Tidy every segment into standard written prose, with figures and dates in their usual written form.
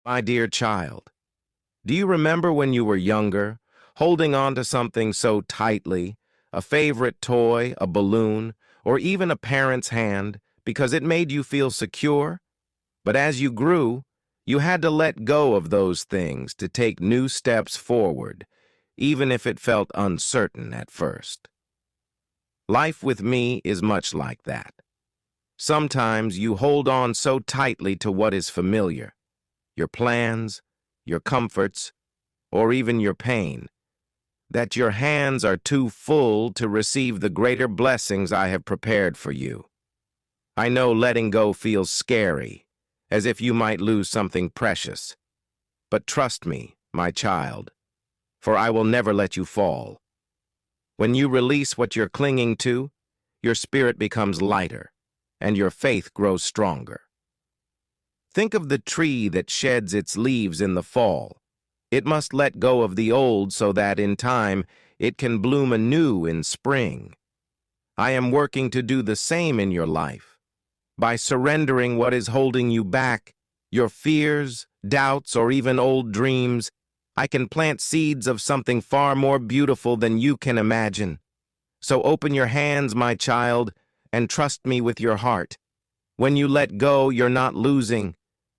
My dear child, do you remember when you were younger, holding on to something so tightly, a favorite toy, a balloon, or even a parent's hand, because it made you feel secure? But as you grew, you had to let go of those things to take new steps forward, even if it felt uncertain at first. Life with me is much like that. Sometimes you hold on so tightly to what is familiar, your plans, your comforts, or even your pain, that your hands are too full to receive the greater blessings I have prepared for you. I know letting go feels scary, as if you might lose something precious. But trust me, my child, for I will never let you fall. When you release what you're clinging to, your spirit becomes lighter, and your faith grows stronger. Think of the tree that sheds its leaves in the fall. It must let go of the old so that in time it can bloom anew in spring. I am working to do the same in your life. By surrendering what is holding you back, your fears, doubts, or even old dreams, I can plant seeds of something far more beautiful than you can imagine. So open your hands, my child, and trust me with your heart. When you let go, you're not losing.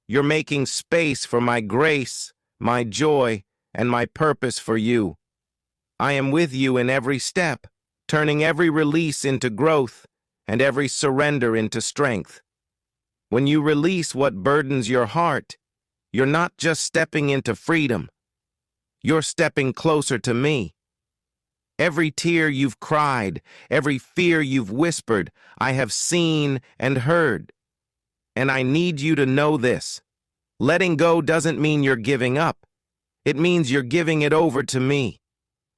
You're making space for my grace, my joy, and my purpose for you. I am with you in every step, turning every release into growth and every surrender into strength. When you release what burdens your heart, you're not just stepping into freedom. You're stepping closer to me. Every tear you've cried, every fear you've whispered, I have seen and heard. And I need you to know this. Letting go doesn't mean you're giving up. It means you're giving it over to me.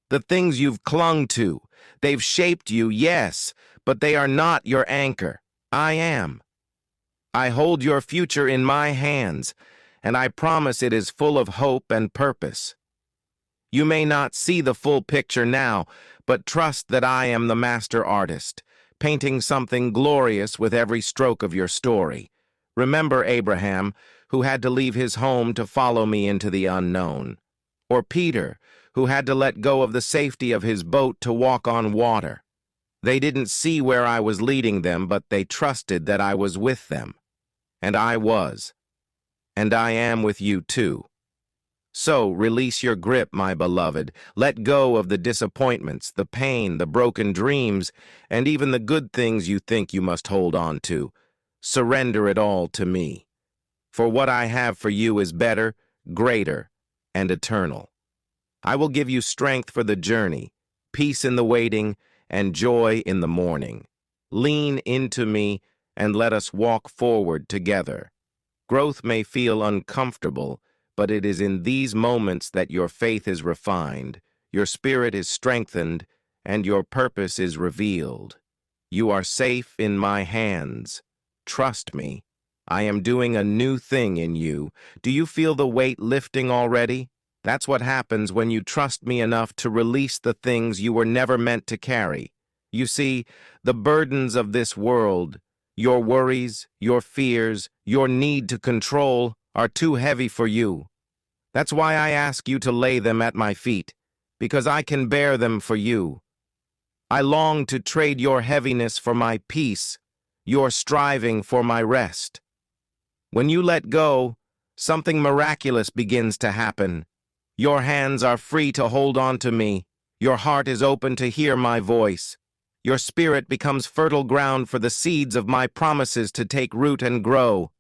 The things you've clung to, they've shaped you, yes, but they are not your anchor. I am. I hold your future in my hands, and I promise it is full of hope and purpose. You may not see the full picture now, but trust that I am the master artist, painting something glorious with every stroke of your story. Remember Abraham, who had to leave his home to follow me into the unknown. Or Peter, who had to let go of the safety of his boat to walk on water. They didn't see where I was leading them, but they trusted that I was with them. And I was. And I am with you too. So release your grip, my beloved. Let go of the disappointments, the pain, the broken dreams, and even the good things you think you must hold on to. Surrender it all to me. For what I have for you is better, greater, and eternal. I will give you strength for the journey, peace in the waiting, and joy in the morning. Lean into me and let us walk forward together. Growth may feel uncomfortable, but it is in these moments that your faith is refined, your spirit is strengthened, and your purpose is revealed. You are safe in my hands. Trust me. I am doing a new thing in you. Do you feel the weight lifting already? That's what happens when you trust me enough to release the things you were never meant to carry. You see, the burdens of this world, your worries, your fears, your need to control, are too heavy for you. That's why I ask you to lay them at my feet, because I can bear them for you. I long to trade your heaviness for my peace, your striving for my rest. When you let go, something miraculous begins to happen. Your hands are free to hold on to me. Your heart is open to hear my voice. Your spirit becomes fertile ground for the seeds of my promises to take root and grow.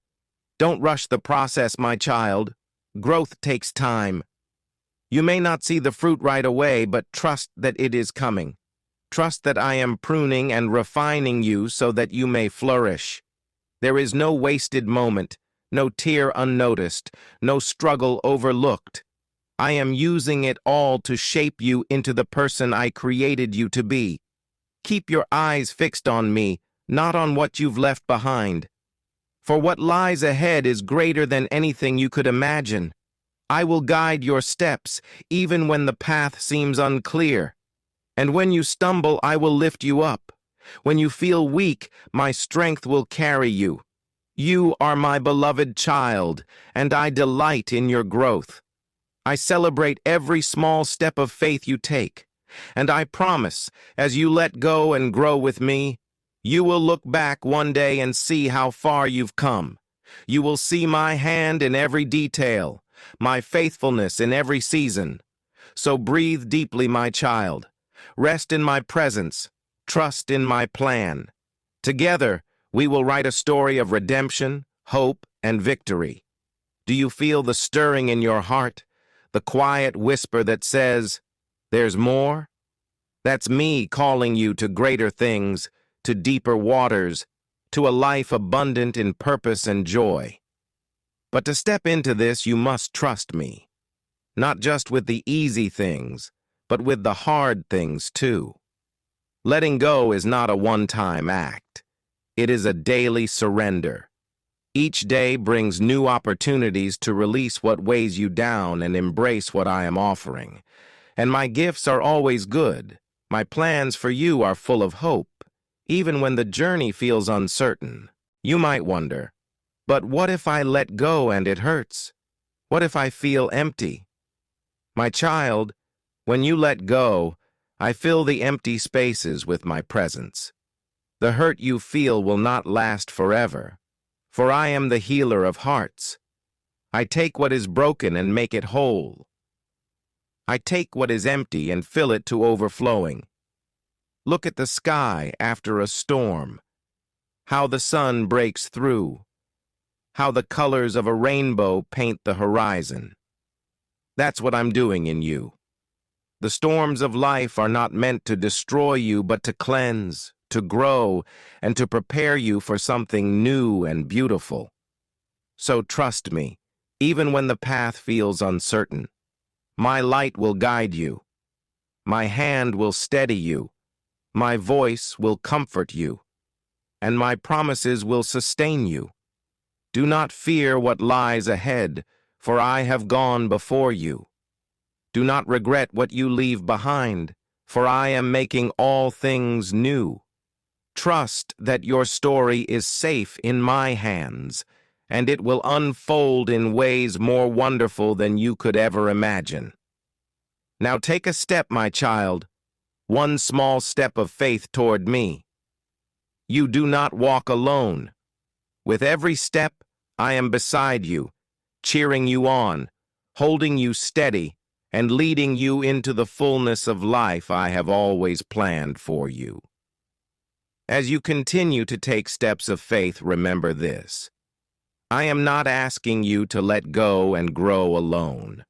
Don't rush the process, my child. Growth takes time. You may not see the fruit right away, but trust that it is coming. Trust that I am pruning and refining you so that you may flourish. There is no wasted moment, no tear unnoticed, no struggle overlooked. I am using it all to shape you into the person I created you to be. Keep your eyes fixed on me, not on what you've left behind. For what lies ahead is greater than anything you could imagine. I will guide your steps, even when the path seems unclear. And when you stumble, I will lift you up. When you feel weak, my strength will carry you. You are my beloved child, and I delight in your growth. I celebrate every small step of faith you take, and I promise, as you let go and grow with me, you will look back one day and see how far you've come. You will see my hand in every detail, my faithfulness in every season. So breathe deeply, my child. Rest in my presence. Trust in my plan. Together, we will write a story of redemption, hope, and victory. Do you feel the stirring in your heart? The quiet whisper that says, "There's more"? That's me calling you to greater things, to deeper waters, to a life abundant in purpose and joy. But to step into this, you must trust me. Not just with the easy things, but with the hard things too. Letting go is not a one-time act. It is a daily surrender. Each day brings new opportunities to release what weighs you down and embrace what I am offering. And my gifts are always good. My plans for you are full of hope, even when the journey feels uncertain. You might wonder, but what if I let go and it hurts? What if I feel empty? My child, when you let go, I fill the empty spaces with my presence. The hurt you feel will not last forever, for I am the healer of hearts. I take what is broken and make it whole. I take what is empty and fill it to overflowing. Look at the sky after a storm, how the sun breaks through, how the colors of a rainbow paint the horizon. That's what I'm doing in you. The storms of life are not meant to destroy you, but to cleanse, to grow, and to prepare you for something new and beautiful. So trust me, even when the path feels uncertain. My light will guide you. My hand will steady you. My voice will comfort you. And my promises will sustain you. Do not fear what lies ahead, for I have gone before you. Do not regret what you leave behind, for I am making all things new. Trust that your story is safe in my hands, and it will unfold in ways more wonderful than you could ever imagine. Now take a step, my child, one small step of faith toward me. You do not walk alone. With every step, I am beside you, cheering you on, holding you steady, and leading you into the fullness of life I have always planned for you. As you continue to take steps of faith, remember this. I am not asking you to let go and grow alone.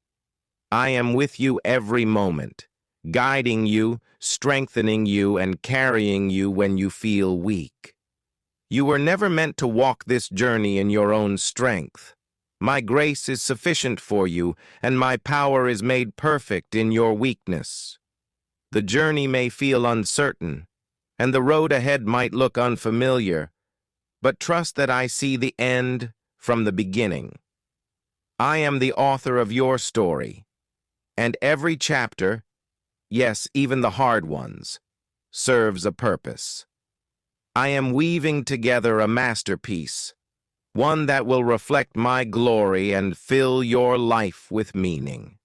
I am with you every moment, guiding you, strengthening you, and carrying you when you feel weak. You were never meant to walk this journey in your own strength. My grace is sufficient for you, and my power is made perfect in your weakness. The journey may feel uncertain, and the road ahead might look unfamiliar, but trust that I see the end from the beginning. I am the author of your story, and every chapter, yes, even the hard ones, serves a purpose. I am weaving together a masterpiece, one that will reflect my glory and fill your life with meaning.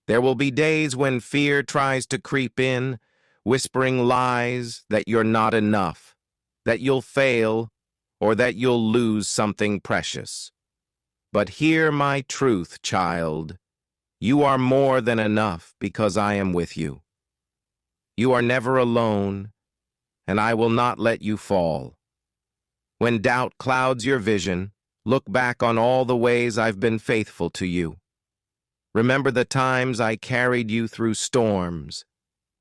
There will be days when fear tries to creep in, whispering lies that you're not enough, that you'll fail, or that you'll lose something precious. But hear my truth, child. You are more than enough because I am with you. You are never alone, and I will not let you fall. When doubt clouds your vision, look back on all the ways I've been faithful to you. Remember the times I carried you through storms,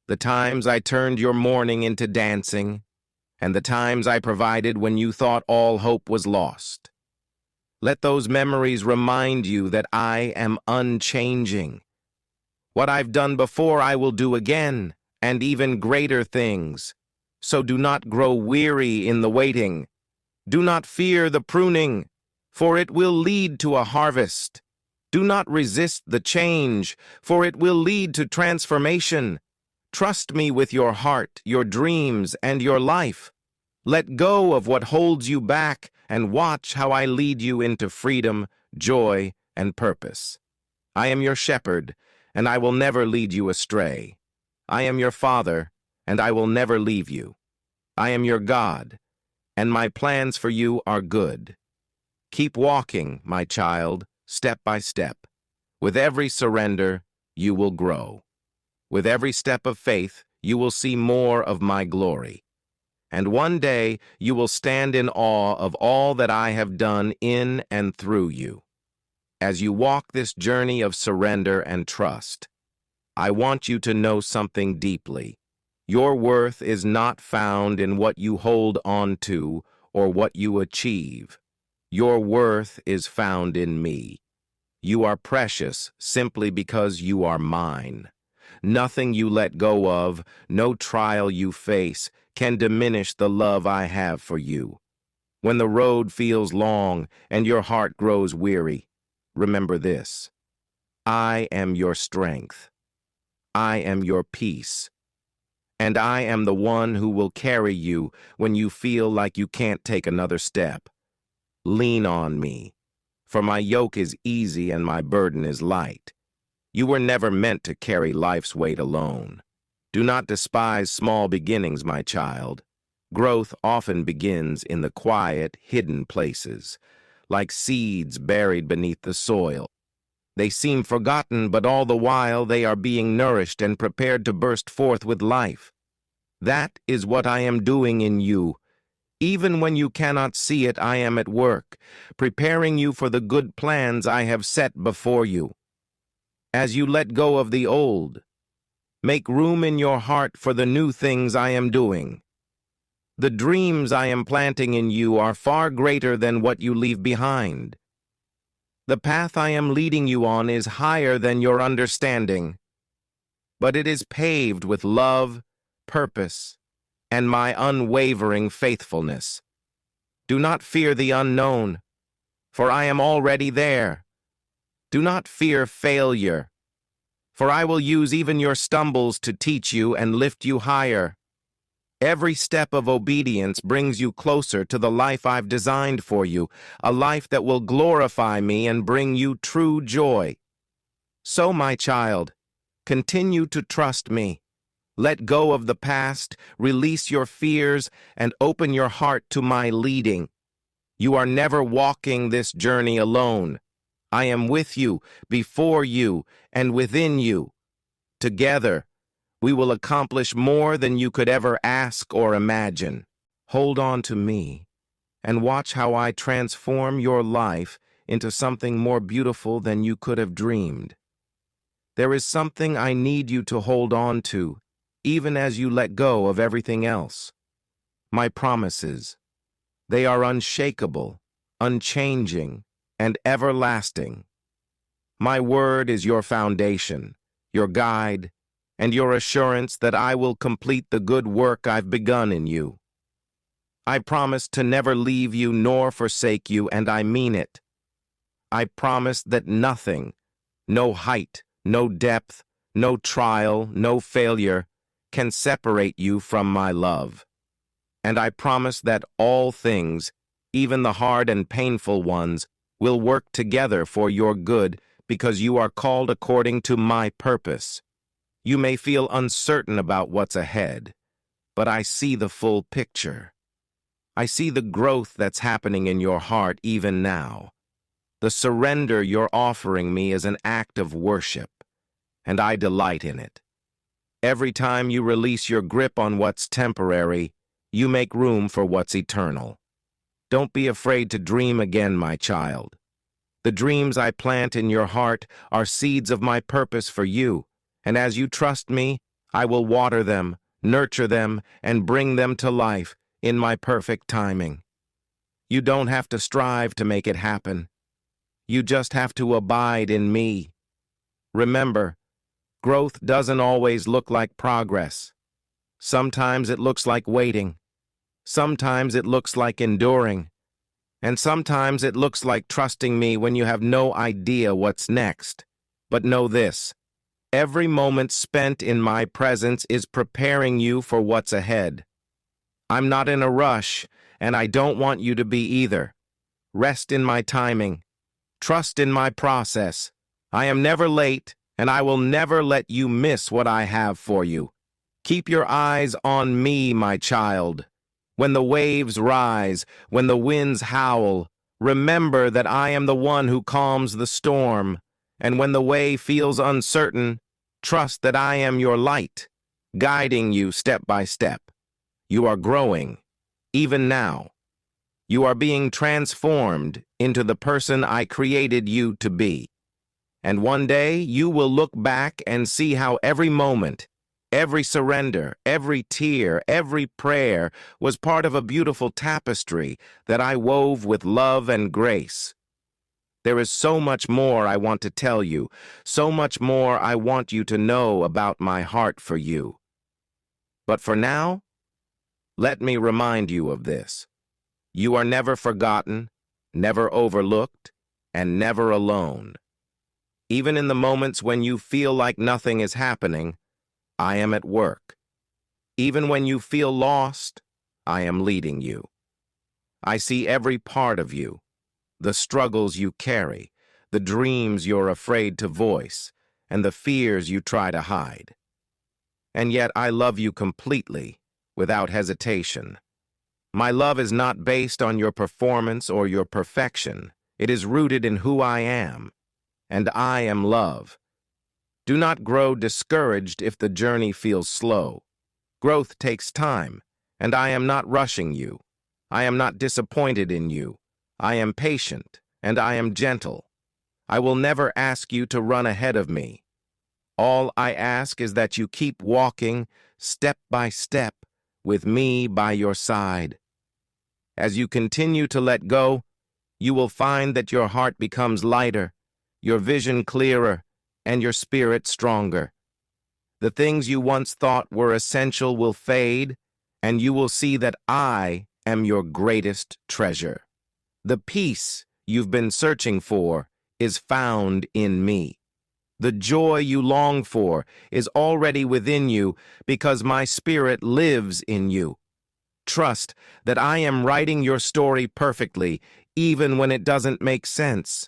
the times I turned your mourning into dancing, and the times I provided when you thought all hope was lost. Let those memories remind you that I am unchanging. What I've done before I will do again, and even greater things. So do not grow weary in the waiting. Do not fear the pruning, for it will lead to a harvest. Do not resist the change, for it will lead to transformation. Trust me with your heart, your dreams, and your life. Let go of what holds you back and watch how I lead you into freedom, joy, and purpose. I am your shepherd, and I will never lead you astray. I am your father, and I will never leave you. I am your God, and my plans for you are good. Keep walking, my child, step by step. With every surrender, you will grow. With every step of faith, you will see more of my glory. And one day, you will stand in awe of all that I have done in and through you. As you walk this journey of surrender and trust, I want you to know something deeply. Your worth is not found in what you hold on to or what you achieve. Your worth is found in me. You are precious simply because you are mine. Nothing you let go of, no trial you face, can diminish the love I have for you. When the road feels long and your heart grows weary, remember this: I am your strength. I am your peace. And I am the one who will carry you when you feel like you can't take another step. Lean on me, for my yoke is easy and my burden is light. You were never meant to carry life's weight alone. Do not despise small beginnings, my child. Growth often begins in the quiet, hidden places, like seeds buried beneath the soil. They seem forgotten, but all the while they are being nourished and prepared to burst forth with life. That is what I am doing in you. Even when you cannot see it, I am at work, preparing you for the good plans I have set before you. As you let go of the old, make room in your heart for the new things I am doing. The dreams I am planting in you are far greater than what you leave behind. The path I am leading you on is higher than your understanding, but it is paved with love, purpose, and my unwavering faithfulness. Do not fear the unknown, for I am already there. Do not fear failure, for I will use even your stumbles to teach you and lift you higher. Every step of obedience brings you closer to the life I've designed for you, a life that will glorify me and bring you true joy. So, my child, continue to trust me. Let go of the past, release your fears, and open your heart to my leading. You are never walking this journey alone. I am with you, before you, and within you. Together, we will accomplish more than you could ever ask or imagine. Hold on to me, and watch how I transform your life into something more beautiful than you could have dreamed. There is something I need you to hold on to, even as you let go of everything else. My promises. They are unshakable, unchanging, and everlasting. My word is your foundation, your guide, and your assurance that I will complete the good work I've begun in you. I promise to never leave you nor forsake you, and I mean it. I promise that nothing, no height, no depth, no trial, no failure, can separate you from my love. And I promise that all things, even the hard and painful ones, will work together for your good because you are called according to my purpose. You may feel uncertain about what's ahead, but I see the full picture. I see the growth that's happening in your heart even now. The surrender you're offering me is an act of worship, and I delight in it. Every time you release your grip on what's temporary, you make room for what's eternal. Don't be afraid to dream again, my child. The dreams I plant in your heart are seeds of my purpose for you. And as you trust me, I will water them, nurture them, and bring them to life in my perfect timing. You don't have to strive to make it happen. You just have to abide in me. Remember, growth doesn't always look like progress. Sometimes it looks like waiting. Sometimes it looks like enduring. And sometimes it looks like trusting me when you have no idea what's next. But know this: every moment spent in my presence is preparing you for what's ahead. I'm not in a rush, and I don't want you to be either. Rest in my timing. Trust in my process. I am never late, and I will never let you miss what I have for you. Keep your eyes on me, my child. When the waves rise, when the winds howl, remember that I am the one who calms the storm. And when the way feels uncertain, trust that I am your light, guiding you step by step. You are growing, even now. You are being transformed into the person I created you to be. And one day you will look back and see how every moment, every surrender, every tear, every prayer was part of a beautiful tapestry that I wove with love and grace. There is so much more I want to tell you, so much more I want you to know about my heart for you. But for now, let me remind you of this. You are never forgotten, never overlooked, and never alone. Even in the moments when you feel like nothing is happening, I am at work. Even when you feel lost, I am leading you. I see every part of you, the struggles you carry, the dreams you're afraid to voice, and the fears you try to hide. And yet I love you completely, without hesitation. My love is not based on your performance or your perfection. It is rooted in who I am, and I am love. Do not grow discouraged if the journey feels slow. Growth takes time, and I am not rushing you. I am not disappointed in you. I am patient, and I am gentle. I will never ask you to run ahead of me. All I ask is that you keep walking, step by step, with me by your side. As you continue to let go, you will find that your heart becomes lighter, your vision clearer, and your spirit stronger. The things you once thought were essential will fade, and you will see that I am your greatest treasure. The peace you've been searching for is found in me. The joy you long for is already within you because my spirit lives in you. Trust that I am writing your story perfectly, even when it doesn't make sense.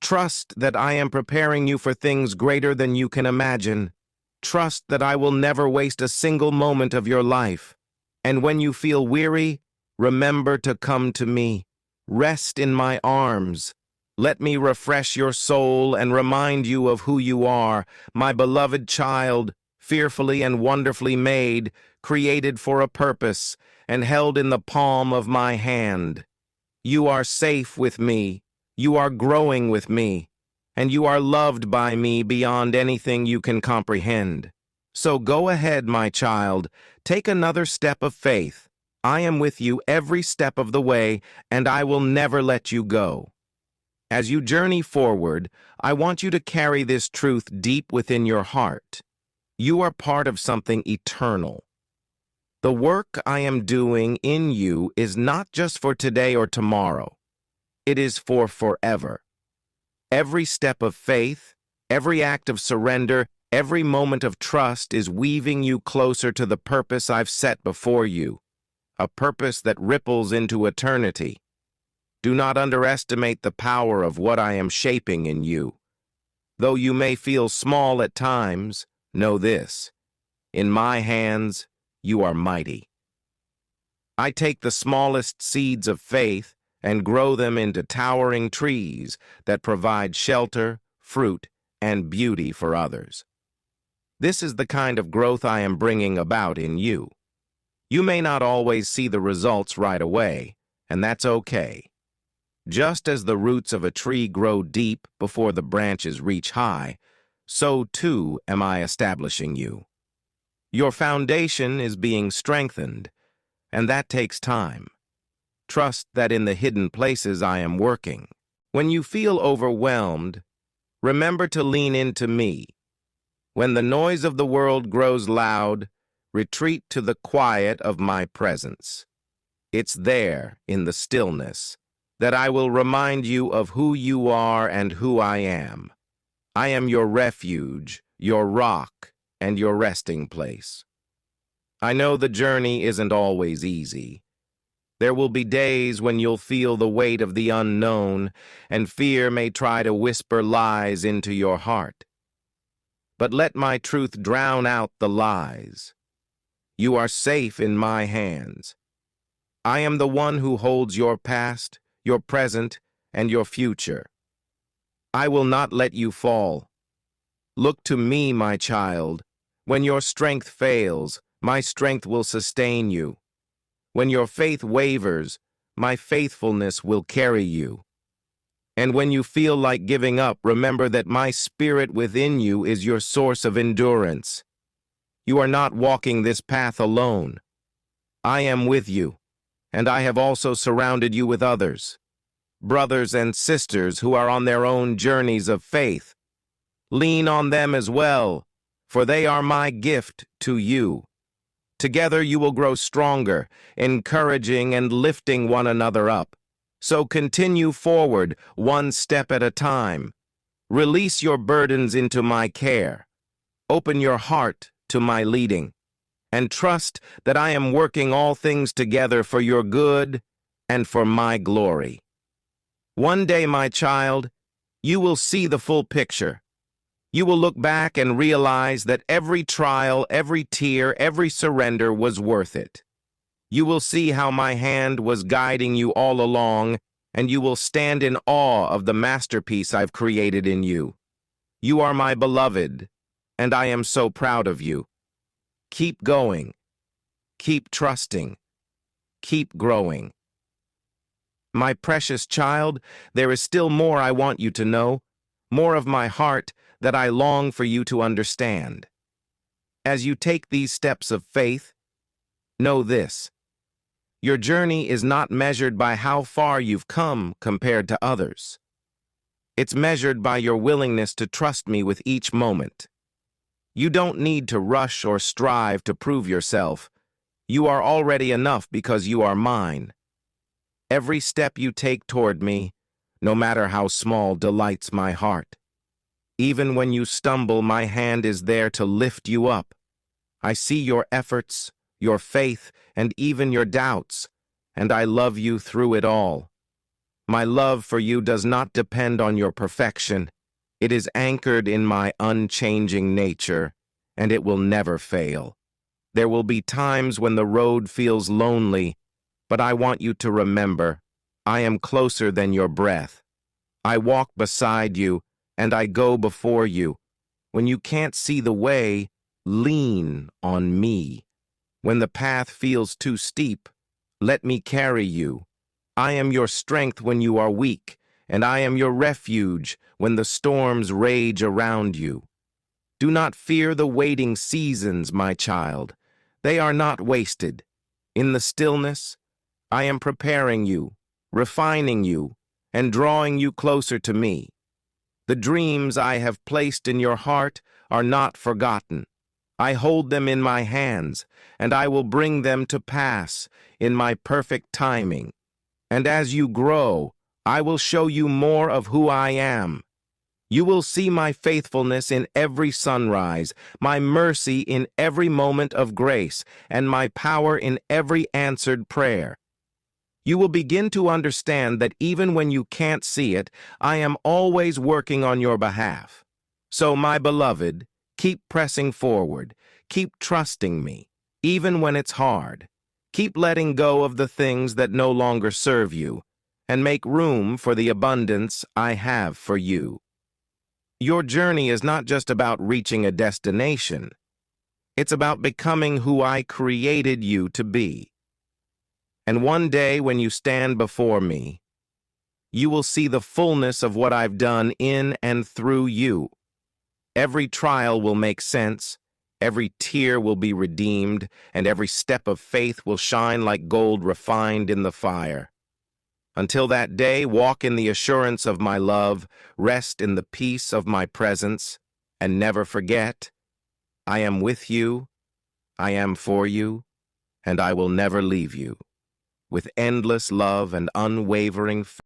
Trust that I am preparing you for things greater than you can imagine. Trust that I will never waste a single moment of your life. And when you feel weary, remember to come to me. Rest in my arms. Let me refresh your soul and remind you of who you are, my beloved child, fearfully and wonderfully made, created for a purpose, and held in the palm of my hand. You are safe with me, you are growing with me, and you are loved by me beyond anything you can comprehend. So go ahead, my child, take another step of faith. I am with you every step of the way, and I will never let you go. As you journey forward, I want you to carry this truth deep within your heart. You are part of something eternal. The work I am doing in you is not just for today or tomorrow. It is for forever. Every step of faith, every act of surrender, every moment of trust is weaving you closer to the purpose I've set before you, a purpose that ripples into eternity. Do not underestimate the power of what I am shaping in you. Though you may feel small at times, know this: in my hands, you are mighty. I take the smallest seeds of faith and grow them into towering trees that provide shelter, fruit, and beauty for others. This is the kind of growth I am bringing about in you. You may not always see the results right away, and that's okay. Just as the roots of a tree grow deep before the branches reach high, so too am I establishing you. Your foundation is being strengthened, and that takes time. Trust that in the hidden places I am working. When you feel overwhelmed, remember to lean into me. When the noise of the world grows loud, retreat to the quiet of my presence. It's there, in the stillness, that I will remind you of who you are and who I am. I am your refuge, your rock, and your resting place. I know the journey isn't always easy. There will be days when you'll feel the weight of the unknown, and fear may try to whisper lies into your heart. But let my truth drown out the lies. You are safe in my hands. I am the one who holds your past, your present, and your future. I will not let you fall. Look to me, my child. When your strength fails, my strength will sustain you. When your faith wavers, my faithfulness will carry you. And when you feel like giving up, remember that my spirit within you is your source of endurance. You are not walking this path alone. I am with you, and I have also surrounded you with others, brothers and sisters who are on their own journeys of faith. Lean on them as well, for they are my gift to you. Together you will grow stronger, encouraging and lifting one another up. So continue forward, one step at a time. Release your burdens into my care. Open your heart to my leading, and trust that I am working all things together for your good and for my glory. One day, my child, you will see the full picture. You will look back and realize that every trial, every tear, every surrender was worth it. You will see how my hand was guiding you all along, and you will stand in awe of the masterpiece I've created in you. You are my beloved, and I am so proud of you. Keep going. Keep trusting. Keep growing. My precious child, there is still more I want you to know, more of my heart that I long for you to understand. As you take these steps of faith, know this: your journey is not measured by how far you've come compared to others. It's measured by your willingness to trust me with each moment. You don't need to rush or strive to prove yourself. You are already enough because you are mine. Every step you take toward me, no matter how small, delights my heart. Even when you stumble, my hand is there to lift you up. I see your efforts, your faith, and even your doubts, and I love you through it all. My love for you does not depend on your perfection. It is anchored in my unchanging nature, and it will never fail. There will be times when the road feels lonely, but I want you to remember, I am closer than your breath. I walk beside you, and I go before you. When you can't see the way, lean on me. When the path feels too steep, let me carry you. I am your strength when you are weak, and I am your refuge when the storms rage around you. Do not fear the waiting seasons, my child. They are not wasted. In the stillness, I am preparing you, refining you, and drawing you closer to me. The dreams I have placed in your heart are not forgotten. I hold them in my hands, and I will bring them to pass in my perfect timing. And as you grow, I will show you more of who I am. You will see my faithfulness in every sunrise, my mercy in every moment of grace, and my power in every answered prayer. You will begin to understand that even when you can't see it, I am always working on your behalf. So, my beloved, keep pressing forward. Keep trusting me, even when it's hard. Keep letting go of the things that no longer serve you, and make room for the abundance I have for you. Your journey is not just about reaching a destination. It's about becoming who I created you to be. And one day when you stand before me, you will see the fullness of what I've done in and through you. Every trial will make sense, every tear will be redeemed, and every step of faith will shine like gold refined in the fire. Until that day, walk in the assurance of my love, rest in the peace of my presence, and never forget, I am with you, I am for you, and I will never leave you. With endless love and unwavering faith.